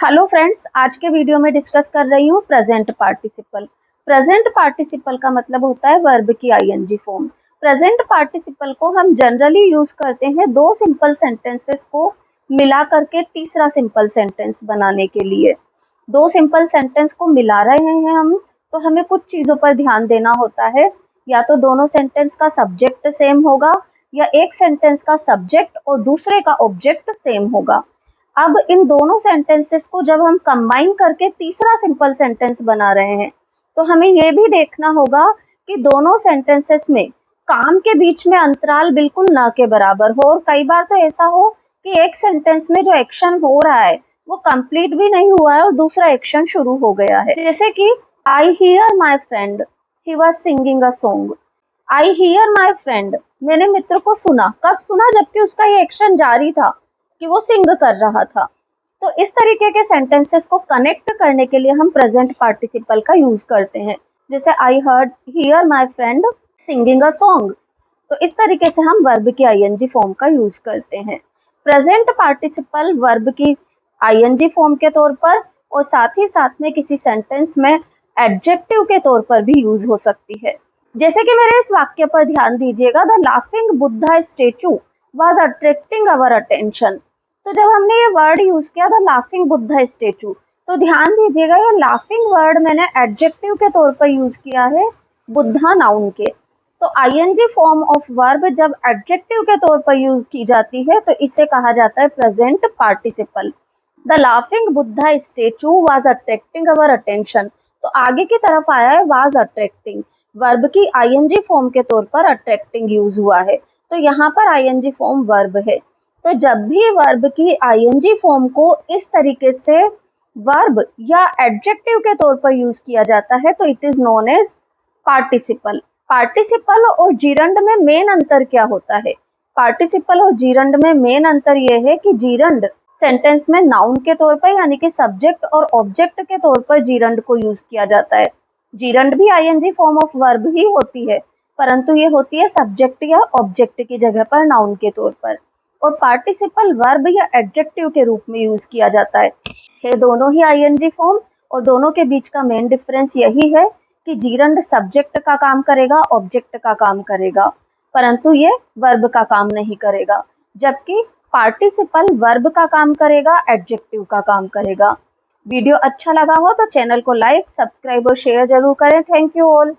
Hello friends, आज के video में डिस्कस कर रही हूँ प्रेजेंट पार्टिसिपल। प्रेजेंट पार्टिसिपल का मतलब होता है वर्ब की आईएनजी फॉर्म। प्रेजेंट पार्टिसिपल को हम जनरली यूज करते हैं दो सिंपल सेंटेंसेस को मिला करके तीसरा सिंपल सेंटेंस बनाने के लिए। दो सिंपल सेंटेंस को मिला रहे हैं हम, तो हमें कुछ चीजों पर ध्यान देना होता है। या तो दोनों सेंटेंस का सब्जेक्ट सेम होगा, या एक सेंटेंस का सब्जेक्ट और दूसरे का ऑब्जेक्ट सेम होगा। अब इन दोनों सेंटेंसेस को जब हम कंबाइन करके तीसरा सिंपल सेंटेंस बना रहे हैं, तो हमें ये भी देखना होगा कि दोनों सेंटेंसेस में काम के बीच में अंतराल बिल्कुल ना के बराबर हो। और कई बार तो ऐसा हो कि एक सेंटेंस में जो एक्शन हो रहा है वो कंप्लीट भी नहीं हुआ है और दूसरा एक्शन शुरू हो गया है। जैसे कि I hear my friend he was singing a song. I hear my friend, मैंने मित्र को सुना। कब सुना? जबकि उसका ये एक्शन जारी था कि वो सिंग कर रहा था। तो इस तरीके के सेंटेंसेस को कनेक्ट करने के लिए हम प्रेजेंट पार्टिसिपल का यूज करते हैं। जैसे I heard here my friend singing a song, तो इस तरीके से हम वर्ब की आईएनजी फॉर्म का यूज करते हैं। प्रेजेंट पार्टिसिपल वर्ब की आईएनजी फॉर्म के तौर पर और साथ ही साथ में किसी सेंटेंस में एडजेक्टिव के तौर पर भी यूज हो सकती है। जैसे कि मेरे इस वाक्य पर ध्यान दीजिएगा, the laughing Buddha statue was attracting our attention. तो जब हमने ये वर्ड यूज किया द लाफिंग बुद्धा स्टेचू, तो ध्यान दीजिएगा ये लाफिंग वर्ड मैंने एडजेक्टिव के तौर पर यूज किया है बुद्धा नाउन के। तो आईएनजी फॉर्म ऑफ वर्ब जब एडजेक्टिव के तौर पर यूज की जाती है तो इसे कहा जाता है present participle. The laughing Buddha statue was attracting our attention, तो आगे की तरफ आया है वाज अट्रैक्टिंग। वर्ब की आईएनजी फॉर्म के तौर पर अट्रैक्टिंग यूज हुआ है, तो यहाँ पर आईएनजी फॉर्म वर्ब है। तो जब भी वर्ब की आईएनजी फॉर्म को इस तरीके से वर्ब या एडजेक्टिव के तौर पर यूज किया जाता है तो it is known as participle. Participle और जीरंड में मेन अंतर क्या होता है? पार्टिसिपल और जीरंड में मेन अंतर यह है कि जीरंड सेंटेंस में नाउन के तौर पर यानी कि सब्जेक्ट और ऑब्जेक्ट के तौर पर जीरंड को यूज किया जाता है। जीरंड भी आईएनजी फॉर्म ऑफ वर्ब ही होती है, परंतु ये होती है सब्जेक्ट या ऑब्जेक्ट की जगह पर नाउन के तौर पर। और पार्टिसिपल वर्ब या एडजेक्टिव के रूप में यूज किया जाता है दोनों ही आईएनजी फॉर्म। और दोनों के बीच का मेन डिफरेंस यही है कि जीरंड सब्जेक्ट का काम करेगा, ऑब्जेक्ट का काम करेगा, परंतु ये वर्ब का काम नहीं करेगा। जबकि पार्टिसिपल वर्ब का काम करेगा, एडजेक्टिव का काम करेगा। वीडियो अच्छा लगा हो तो चैनल को लाइक, सब्सक्राइब और शेयर जरूर करें। Thank you all.